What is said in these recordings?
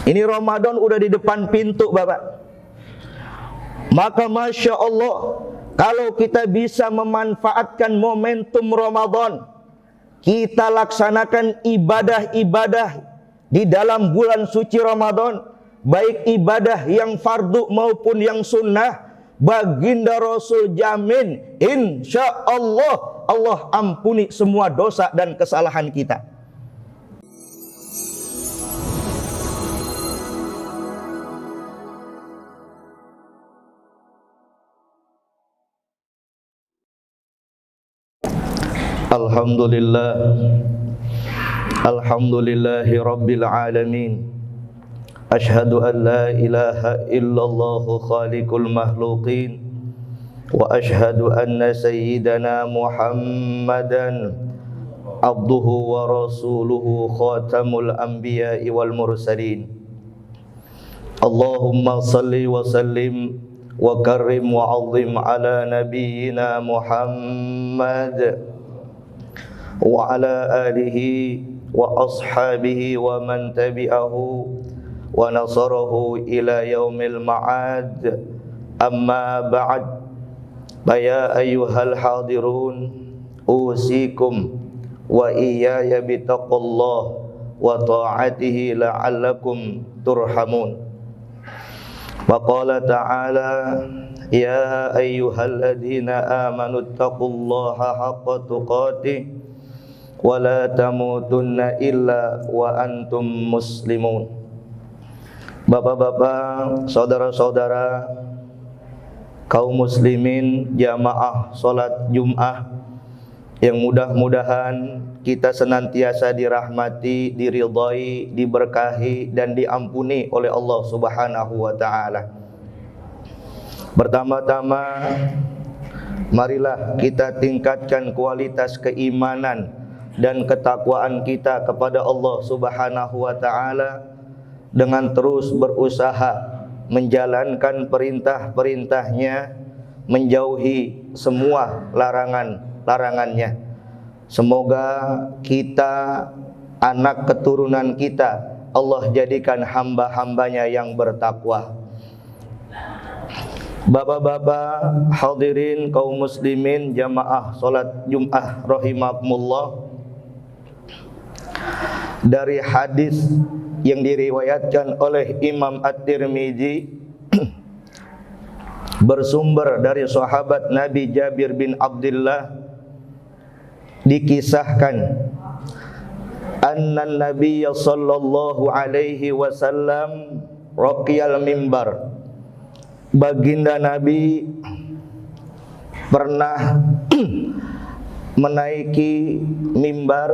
Ini Ramadan udah di depan pintu, Bapak. Maka Masya Allah, kalau kita bisa memanfaatkan momentum Ramadan, kita laksanakan ibadah-ibadah di dalam bulan suci Ramadan, baik ibadah yang fardu maupun yang sunnah, baginda Rasul jamin, insya Allah, Allah ampuni semua dosa dan kesalahan kita. Alhamdulillahi Rabbil Alamin. Ashhadu an la ilaha illallah khaliqul makhluqin. Wa ashhadu anna sayyidana Muhammadan abduhu wa rasuluhu khatamul anbiya'i wal mursalin. Allahumma salli wa sallim wa karrim wa azim ala nabiyyina Muhammad wa ala alihi wa ashabihi wa man tabi'ahu wa nasarahu ila yaumil ma'ad. Amma ba'd. Ya ayyuhal hadirun, usikum wa iyaya bitaqullah wa ta'atihi la'allakum turhamun. Wa qala ta'ala, ya ayyuhalladzina amanu taqullaha haqqa tuqatih wa la tamutunna illa wa antum muslimun. Bapak-bapak, saudara-saudara, kaum muslimin jamaah salat Jum'ah yang mudah-mudahan kita senantiasa dirahmati, diridhai, diberkahi dan diampuni oleh Allah Subhanahu wa taala. Pertama-tama, marilah kita tingkatkan kualitas keimanan dan ketakwaan kita kepada Allah Subhanahu wa taala dengan terus berusaha menjalankan perintah-perintahnya, menjauhi semua larangan-larangannya. Semoga kita, anak keturunan kita, Allah jadikan hamba-hambanya yang bertakwa. Bapak-bapak hadirin kaum muslimin jamaah salat Jum'ah rahimakumullah, dari hadis yang diriwayatkan oleh Imam At-Tirmidzi bersumber dari sahabat Nabi Jabir bin Abdullah, dikisahkan anna Nabiyya sallallahu alaihi wasallam raqiyal mimbar. Baginda Nabi pernah menaiki mimbar.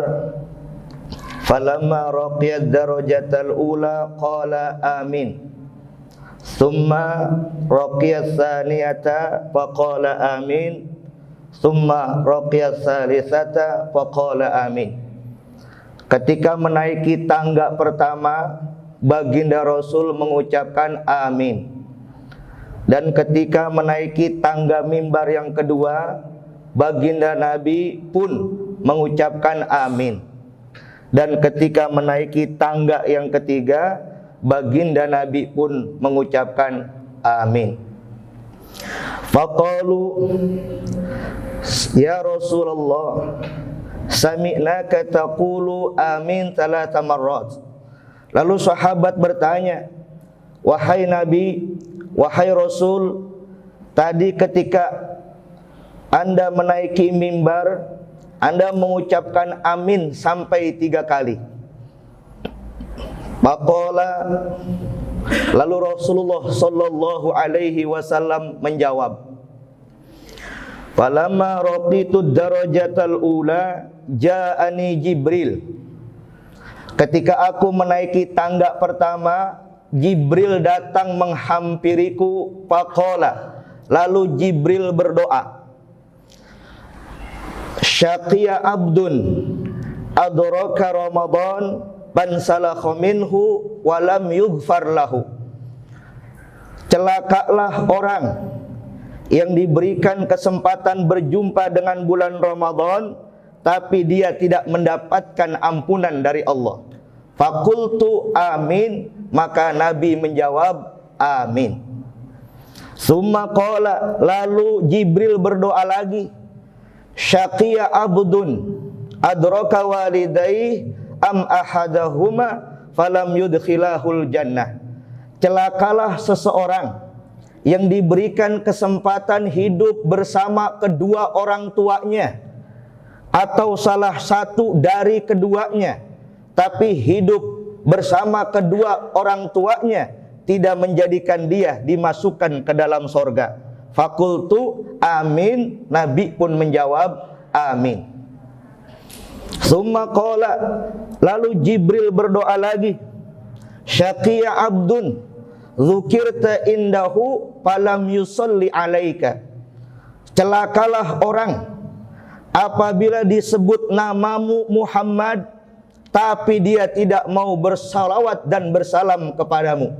Falamma raqiyad darajatal ula qala amin. Thumma raqiyas tsaniyata faqala amin. Thumma raqiyas tsalisata faqala amin. Ketika menaiki tangga pertama, baginda Rasul mengucapkan amin. Dan ketika menaiki tangga mimbar yang kedua, baginda Nabi pun mengucapkan amin. Dan ketika menaiki tangga yang ketiga, baginda Nabi pun mengucapkan amin. Faqalu, ya Rasulullah, sami'naka taqulu amin 3 marrat. Lalu sahabat bertanya, wahai Nabi, wahai Rasul, tadi ketika Anda menaiki mimbar, Anda mengucapkan amin sampai 3 kali. Maqala, lalu Rasulullah sallallahu alaihi wasallam menjawab, falamma raqitu darajatal ula ja'ani Jibril. Ketika aku menaiki tangga pertama, Jibril datang menghampiriku. Faqala, lalu Jibril berdoa, syaqiya abdun adraka Ramadan bansalakha minhu walam yughfar lahu. Celakalah orang yang diberikan kesempatan berjumpa dengan bulan Ramadan, tapi dia tidak mendapatkan ampunan dari Allah. Fakultu amin, maka Nabi menjawab amin. Summa qala, lalu Jibril berdoa lagi. Syaqiya abdun adraka walidayhi am ahadahuma falam yudkhilahul jannah. Celakalah seseorang yang diberikan kesempatan hidup bersama kedua orang tuanya atau salah satu dari keduanya, tapi hidup bersama kedua orang tuanya tidak menjadikan dia dimasukkan ke dalam sorga. Fakultu amin, Nabi pun menjawab amin. Summa qala, lalu Jibril berdoa lagi. Syaqiya abdun dzukirta indahu falam yusalli alaika. Celakalah orang apabila disebut namamu Muhammad, tapi dia tidak mau bersalawat dan bersalam kepadamu.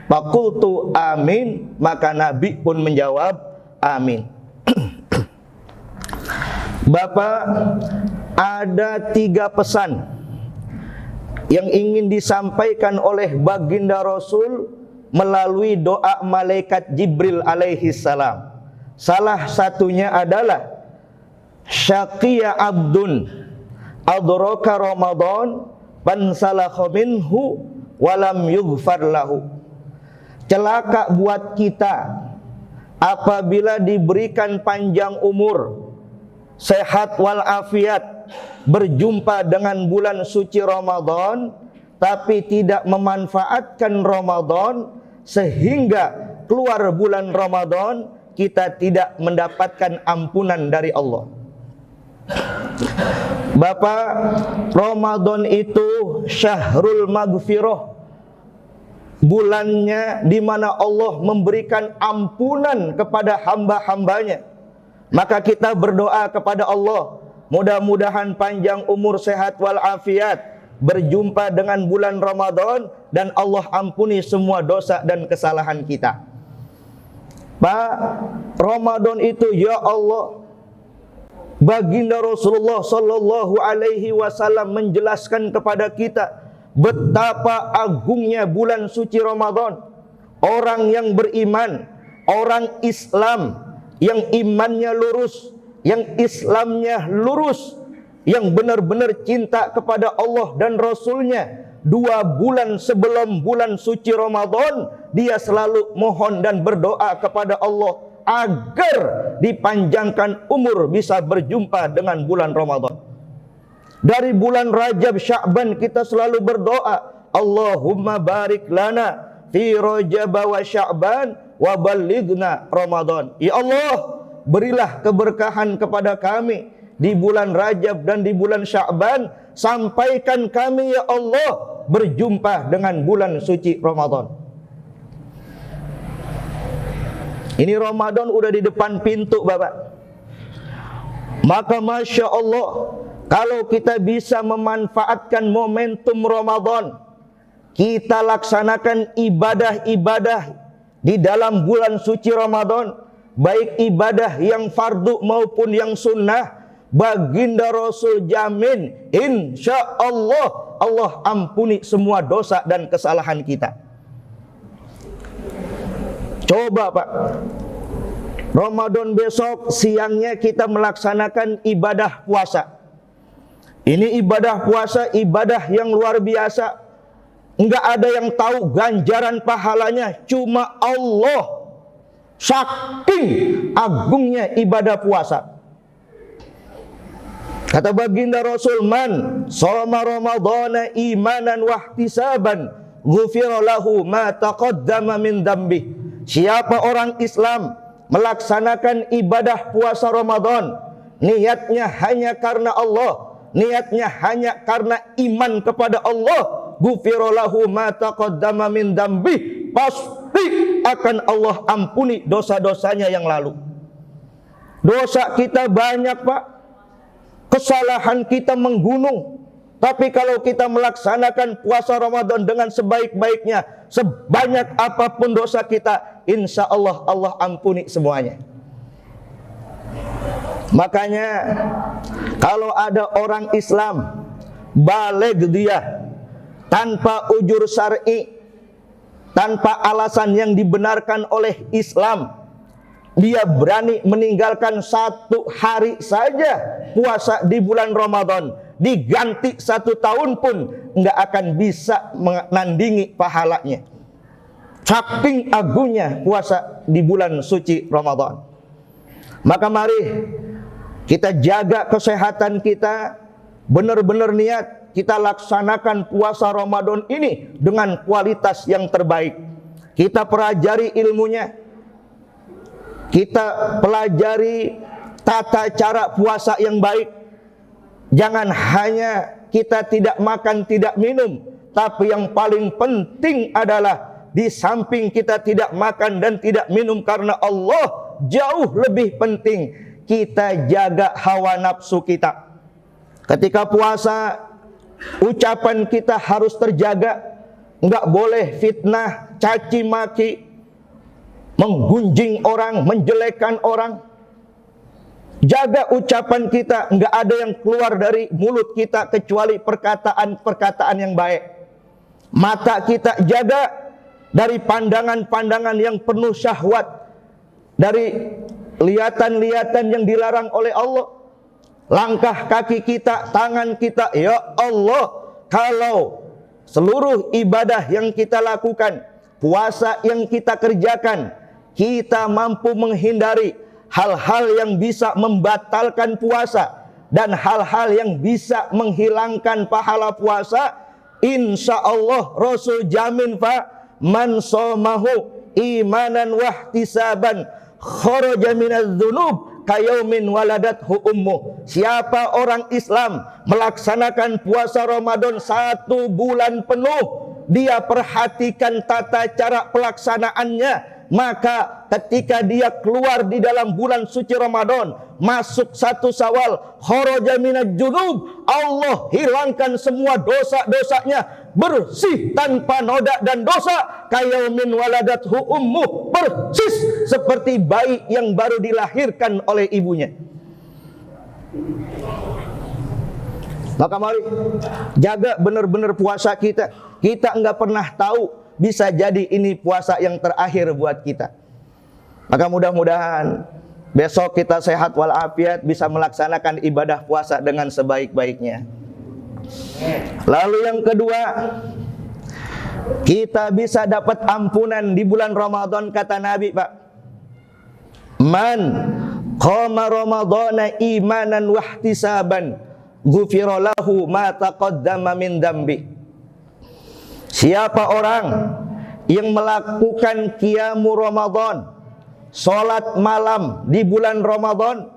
Fakultu amin, maka Nabi pun menjawab amin. Bapak, ada 3 pesan yang ingin disampaikan oleh baginda Rasul melalui doa malaikat Jibril alaihi salam. Salah satunya adalah syaqiya abdun adraka Ramadan fansalakha minhu walam yughfar lahu. Celaka buat kita apabila diberikan panjang umur, sehat walafiat, berjumpa dengan bulan suci Ramadan, tapi tidak memanfaatkan Ramadan, sehingga keluar bulan Ramadan kita tidak mendapatkan ampunan dari Allah. Bapak, Ramadan itu syahrul maghfirah, bulannya di mana Allah memberikan ampunan kepada hamba-hambanya. Maka kita berdoa kepada Allah, mudah-mudahan panjang umur, sehat walafiat, berjumpa dengan bulan Ramadan, dan Allah ampuni semua dosa dan kesalahan kita. Pak, Ramadan itu ya Allah, baginda Rasulullah sallallahu alaihi wasallam menjelaskan kepada kita betapa agungnya bulan suci Ramadan. Orang yang beriman, orang Islam yang imannya lurus, yang Islamnya lurus, yang benar-benar cinta kepada Allah dan Rasulnya, 2 bulan sebelum bulan suci Ramadan, dia selalu mohon dan berdoa kepada Allah agar dipanjangkan umur bisa berjumpa dengan bulan Ramadan. Dari bulan Rajab, Sya'ban kita selalu berdoa, Allahumma barik lana fi Rajab wa Sya'ban wa balighna Ramadan. Ya Allah, berilah keberkahan kepada kami di bulan Rajab dan di bulan Sya'ban, sampaikan kami ya Allah berjumpa dengan bulan suci Ramadan. Ini Ramadan udah di depan pintu, Bapak. Maka Masya Allah, kalau kita bisa memanfaatkan momentum Ramadan, kita laksanakan ibadah-ibadah di dalam bulan suci Ramadan, baik ibadah yang fardu maupun yang sunnah, baginda Rasul jamin, insya Allah, Allah ampuni semua dosa dan kesalahan kita. Coba Pak, Ramadan besok siangnya kita melaksanakan ibadah puasa. Ini ibadah puasa, ibadah yang luar biasa. Enggak ada yang tahu ganjaran pahalanya, cuma Allah. Saking agungnya ibadah puasa. Kata baginda Rasul, man shoma ramadhana imanan wahtisaban ghufira lahu ma taqaddama min dzambi. Siapa orang Islam melaksanakan ibadah puasa Ramadan, niatnya hanya karena Allah, niatnya hanya karena iman kepada Allah, ghufira lahu ma taqaddama min dzambi, pasti akan Allah ampuni dosa-dosanya yang lalu. Dosa kita banyak, Pak. Kesalahan kita menggunung. Tapi kalau kita melaksanakan puasa Ramadan dengan sebaik-baiknya, sebanyak apapun dosa kita, insya Allah Allah ampuni semuanya. Makanya kalau ada orang Islam baligh dia, tanpa ujur syar'i, tanpa alasan yang dibenarkan oleh Islam, dia berani meninggalkan 1 hari saja puasa di bulan Ramadan, diganti 1 tahun pun nggak akan bisa menandingi pahalanya. Saking agungnya puasa di bulan suci Ramadan. Maka mari kita jaga kesehatan kita, benar-benar niat kita laksanakan puasa Ramadan ini dengan kualitas yang terbaik. Kita pelajari ilmunya, kita pelajari tata cara puasa yang baik. Jangan hanya kita tidak makan, tidak minum, tapi yang paling penting adalah di samping kita tidak makan dan tidak minum karena Allah, jauh lebih penting kita jaga hawa nafsu kita. Ketika puasa, ucapan kita harus terjaga, enggak boleh fitnah, caci maki, menggunjing orang, menjelekkan orang. Jaga ucapan kita, enggak ada yang keluar dari mulut kita kecuali perkataan-perkataan yang baik. Mata kita jaga dari pandangan-pandangan yang penuh syahwat, dari lihatan-lihatan yang dilarang oleh Allah. Langkah kaki kita, tangan kita, ya Allah, kalau seluruh ibadah yang kita lakukan, puasa yang kita kerjakan, kita mampu menghindari hal-hal yang bisa membatalkan puasa dan hal-hal yang bisa menghilangkan pahala puasa, insya Allah Rasul jamin, Pak, man somahu imanan wahtisaban kharaja minadz dzunub kayaumin waladathu ummuh. Siapa orang Islam melaksanakan puasa Ramadan 1 bulan penuh, dia perhatikan tata cara pelaksanaannya, maka ketika dia keluar di dalam bulan suci Ramadan, masuk 1 Syawal, kharaja minadz dzunub, Allah hilangkan semua dosa-dosanya, bersih tanpa noda dan dosa, kayaumin waladathu ummuh, persis seperti bayi yang baru dilahirkan oleh ibunya. Maka mari jaga benar-benar puasa kita. Kita enggak pernah tahu, bisa jadi ini puasa yang terakhir buat kita. Maka mudah-mudahan besok kita sehat walafiat, bisa melaksanakan ibadah puasa dengan sebaik-baiknya. Lalu yang kedua, kita bisa dapat ampunan di bulan Ramadan, kata Nabi, Pak. Man qama ramadhana imanan wahtisaban ghufira lahu ma taqaddama min dambi. Siapa orang yang melakukan qiyamu Ramadan, salat malam di bulan Ramadan,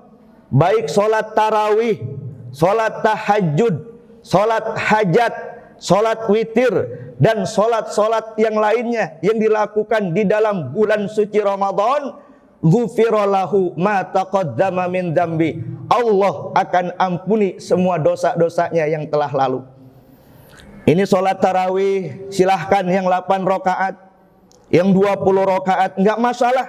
baik salat tarawih, salat tahajud, salat hajat, salat witir, dan salat-salat yang lainnya yang dilakukan di dalam bulan suci Ramadan, ghufira lahu ma taqaddama min dambi. Allah akan ampuni semua dosa-dosanya yang telah lalu. Ini salat tarawih, silahkan yang 8 rakaat, yang 20 rakaat, enggak masalah.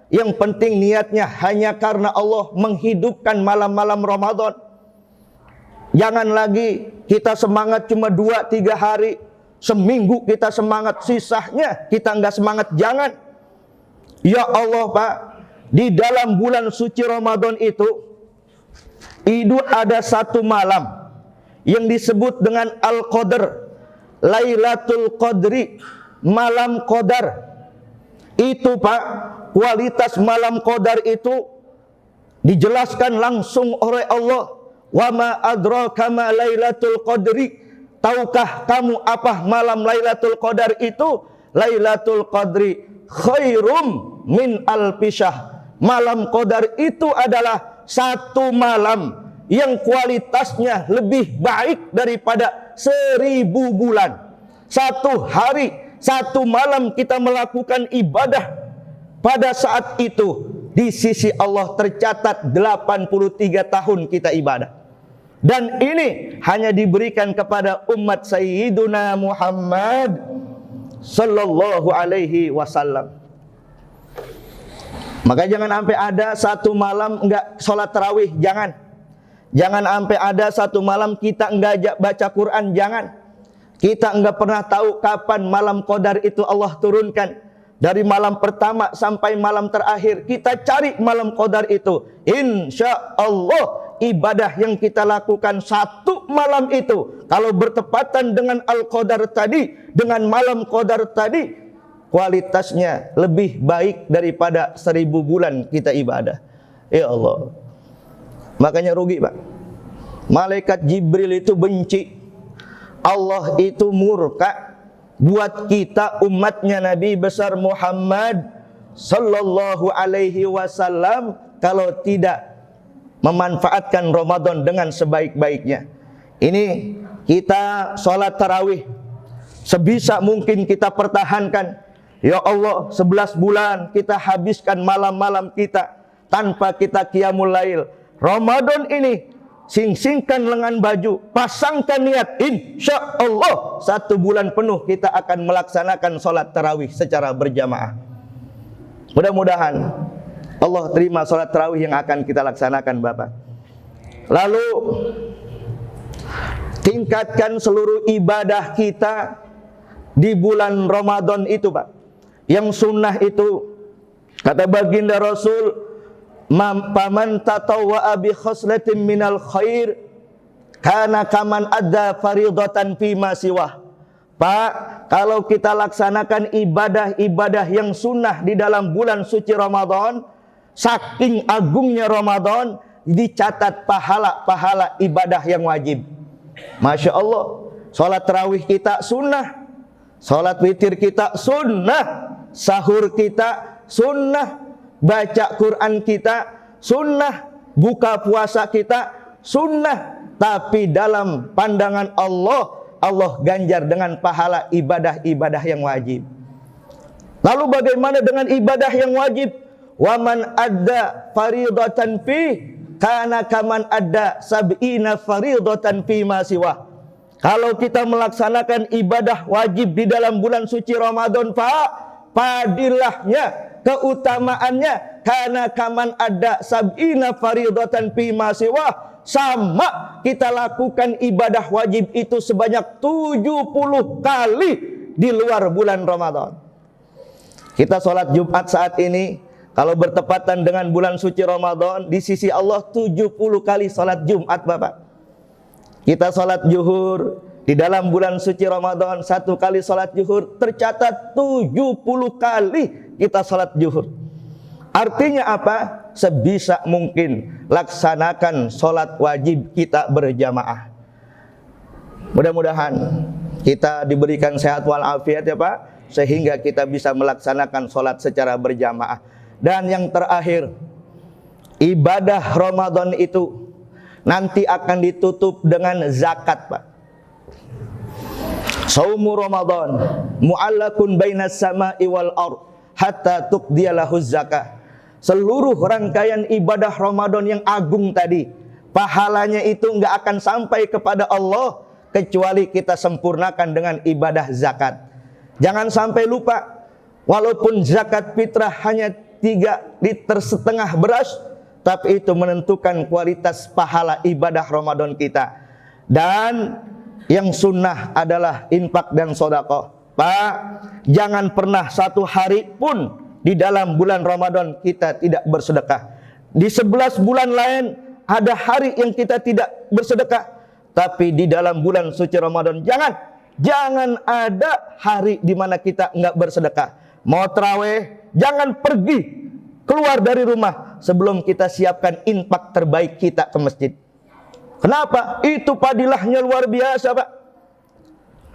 Yang penting niatnya hanya karena Allah menghidupkan malam-malam Ramadan. Jangan lagi kita semangat cuma 2-3 hari, seminggu kita semangat, sisanya kita enggak semangat. Jangan. Ya Allah, Pak, di dalam bulan suci Ramadan itu ada 1 malam yang disebut dengan Al-Qadar, Lailatul Qadri, malam Qadar. Itu, Pak, kualitas malam Qadar itu dijelaskan langsung oleh Allah. Wa ma adraka ma Lailatul Qadri. Tahukah kamu apa malam Lailatul Qadar itu? Lailatul Qadri khairum min alfi syahr. Malam Qadar itu adalah 1 malam yang kualitasnya lebih baik daripada 1000 bulan. 1 hari, 1 malam kita melakukan ibadah, pada saat itu di sisi Allah tercatat 83 tahun kita ibadah. Dan ini hanya diberikan kepada umat Sayyiduna Muhammad sallallahu alaihi wasallam. Maka jangan sampai ada 1 malam enggak sholat tarawih, jangan. Jangan sampai ada 1 malam kita enggak baca Quran, jangan. Kita enggak pernah tahu kapan malam qadar itu Allah turunkan. Dari malam pertama sampai malam terakhir, kita cari malam qadar itu. Insya Allah ibadah yang kita lakukan satu malam itu, kalau bertepatan dengan al-qadar tadi, dengan malam qadar tadi, kualitasnya lebih baik daripada 1000 bulan kita ibadah. Ya Allah. Makanya rugi, Pak. Malaikat Jibril itu benci. Allah itu murka buat kita umatnya Nabi besar Muhammad sallallahu alaihi wasallam kalau tidak memanfaatkan Ramadan dengan sebaik-baiknya. Ini kita sholat tarawih sebisa mungkin kita pertahankan. Ya Allah, 11 bulan kita habiskan malam-malam kita tanpa kita qiyamul lail. Ramadan ini sing-singkan lengan baju, pasangkan niat, insya Allah 1 bulan penuh kita akan melaksanakan sholat tarawih secara berjamaah. Mudah-mudahan Allah terima sholat tarawih yang akan kita laksanakan, Bapak. Lalu tingkatkan seluruh ibadah kita di bulan Ramadan itu, Pak. Yang sunnah itu, kata baginda Rasul, paman tatawwa'a bi khoslatin minal khair kana kaman adda faridatan fima siwah. Pak, kalau kita laksanakan ibadah-ibadah yang sunnah di dalam bulan suci Ramadan, saking agungnya Ramadan, dicatat pahala-pahala ibadah yang wajib. Masya Allah, sholat tarawih kita sunnah, sholat witir kita sunnah, sahur kita sunnah, baca Quran kita sunnah, buka puasa kita sunnah. Tapi dalam pandangan Allah, Allah ganjar dengan pahala ibadah-ibadah yang wajib. Lalu bagaimana dengan ibadah yang wajib? Waman adda faridatan fi kana kaman adda sab'ina faridatan fi ma siwa. Kalau kita melaksanakan ibadah wajib di dalam bulan suci Ramadan, Pak, padilahnya, keutamaannya, karena kaman ada sab'ina faridatan fi ma siwa, sama kita lakukan ibadah wajib itu sebanyak 70 kali di luar bulan Ramadan. Kita sholat Jumat saat ini, kalau bertepatan dengan bulan suci Ramadan, di sisi Allah 70 kali sholat Jumat, Bapak. Kita sholat zuhur di dalam bulan suci Ramadan, 1 kali sholat zuhur tercatat 70 kali kita sholat zuhur. Artinya apa? Sebisa mungkin laksanakan sholat wajib kita berjamaah. Mudah-mudahan kita diberikan sehat walafiat ya Pak, sehingga kita bisa melaksanakan sholat secara berjamaah. Dan yang terakhir, ibadah Ramadan itu nanti akan ditutup dengan zakat, Pak. Saumu Ramadan mu'allakun bainas sama'i wal ard hatta tuqdiyalahu zakah. Seluruh rangkaian ibadah Ramadan yang agung tadi, pahalanya itu enggak akan sampai kepada Allah kecuali kita sempurnakan dengan ibadah zakat. Jangan sampai lupa, walaupun zakat fitrah hanya 3,5 liter beras, tapi itu menentukan kualitas pahala ibadah Ramadan kita. Dan yang sunnah adalah infak dan sedekah. Pak, jangan pernah 1 hari pun di dalam bulan Ramadan kita tidak bersedekah. Di 11 bulan lain ada hari yang kita tidak bersedekah, tapi di dalam bulan suci Ramadan jangan ada hari di mana kita enggak bersedekah. Mau tarawih, jangan pergi keluar dari rumah sebelum kita siapkan infak terbaik kita ke masjid. Kenapa? Itu padilahnya luar biasa, Pak.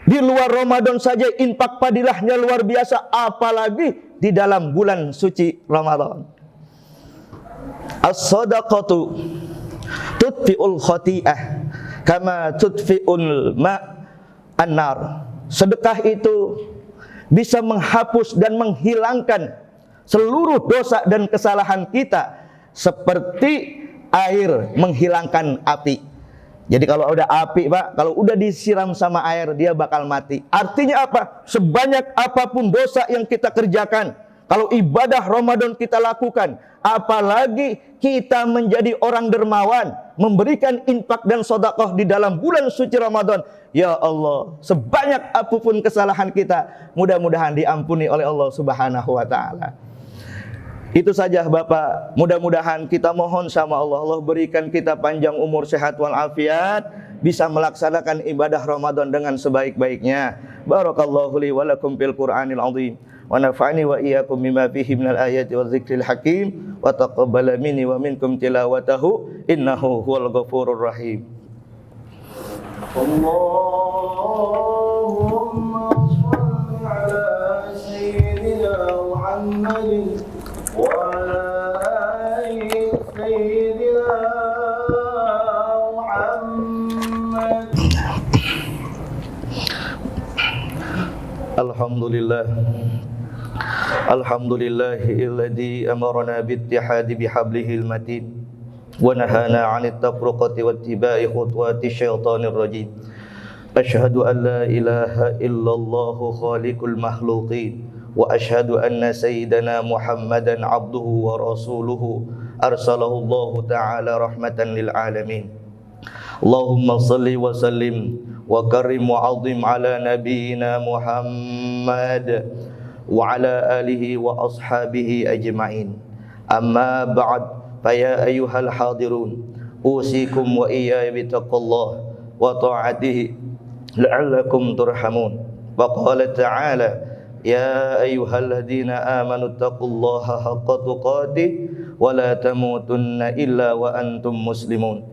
Di luar Ramadan saja infak padilahnya luar biasa, apalagi di dalam bulan suci Ramadan. As-sadaqatu tudfi'ul khati'ah kama tudfi'ul an-nar. Sedekah itu bisa menghapus dan menghilangkan seluruh dosa dan kesalahan kita seperti air menghilangkan api. Jadi kalau udah api, Pak, kalau udah disiram sama air, dia bakal mati. Artinya apa? Sebanyak apapun dosa yang kita kerjakan, kalau ibadah Ramadan kita lakukan, apalagi kita menjadi orang dermawan, memberikan infak dan sedekah di dalam bulan suci Ramadan. Ya Allah, sebanyak apapun kesalahan kita, mudah-mudahan diampuni oleh Allah Subhanahu wa taala. Itu saja Bapak, mudah-mudahan kita mohon sama Allah, Allah berikan kita panjang umur, sehat walafiat, bisa melaksanakan ibadah Ramadan dengan sebaik-baiknya. Barakallahu li wa lakum fil Qur'anil azim wa nafa'ani wa iyyakum bima fihi minal ayati wa dzikril hakim wa taqabbala minni wa minkum tilawatahu innahu huwal ghafurur rahim. Allahumma shalli ala sayyidina Muhammadin وعلى آل سيدنا محمد. Alhamdulillahilladzi amarna bittihadi bihablihil matin wa nahana 'anit tafruqati wattiba'i khutuwati syaitanir rajim. Asyhadu an la ilaha illallah khaliqul makhluqin wa asyhadu anna sayyidana Muhammadan abduhu wa rasuluhu arsalahu Allah ta'ala rahmatan lil alamin. Allahumma salli wa sallim wa karim wa azim ala nabiyyina Muhammad wa ala alihi wa ashabihi ajma'in. Amma ba'd, fa ya ayyuhal hadirun, usikum wa iyaya bitaqallah wa ta'atihi la'allakum turhamun. Wa qala ta'ala ya ayyuhalladzina amanu taqullaha haqqa tuqatih wa la tamutunna illa wa antum muslimun.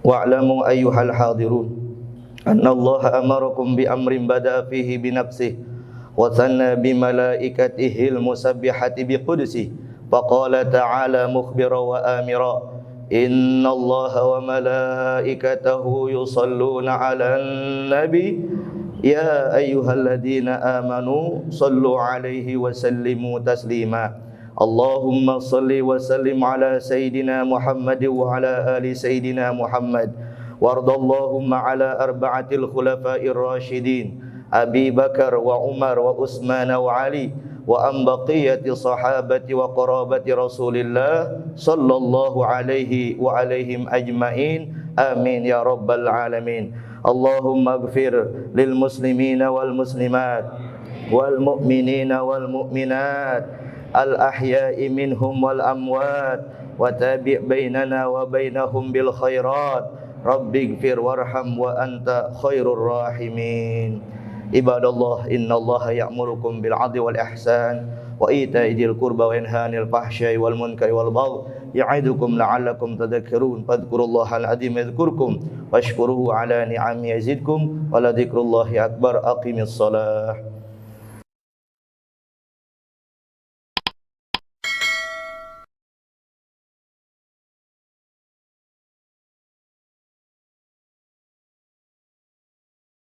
Wa'lamu ayyuhal hadirun anna Allaha amarakum bi amrin bada'a fihi bi nafsihi wa thanna bi malaikatihil musabbihati bi qudsihi faqala ta'ala mukhbira wa amira inna Allaha wa malaikatahu yusalluna 'alan nabi ya ayyuhalladzina amanu sallu alaihi wa sallimu taslima. Allahumma salli wa sallim ala sayyidina Muhammad wa ala ali sayyidina Muhammad wardallahumma ala arba'atil khulafa'ir rasyidin Abi Bakar wa Umar wa Utsman wa Ali wa an baqiyati sahabati wa qarabati Rasulillah sallallahu alaihi wa alaihim ajmain. Amin ya rabbal alamin. Allahumma ighfir lil muslimina wal muslimat wal mu'minina wal mu'minat al ahya'i minhum wal amwat wa tabi' bainana wa bainahum bil khairat. Rabbi ighfir warham wa anta khairur rahimin. Ibadallah, innallaha ya'murukum bil 'adli wal ihsan wa ita'i dzil qurba wa yanha 'anil fahsya'i wal munkari wal baghi ya'idukum la'allakum tadhakkarun. Fadhkurullahal 'azim yadhkurkum washkuruhu 'ala ni'amihi yazidkum wa la dzikrullahi akbar. Aqimis shalah.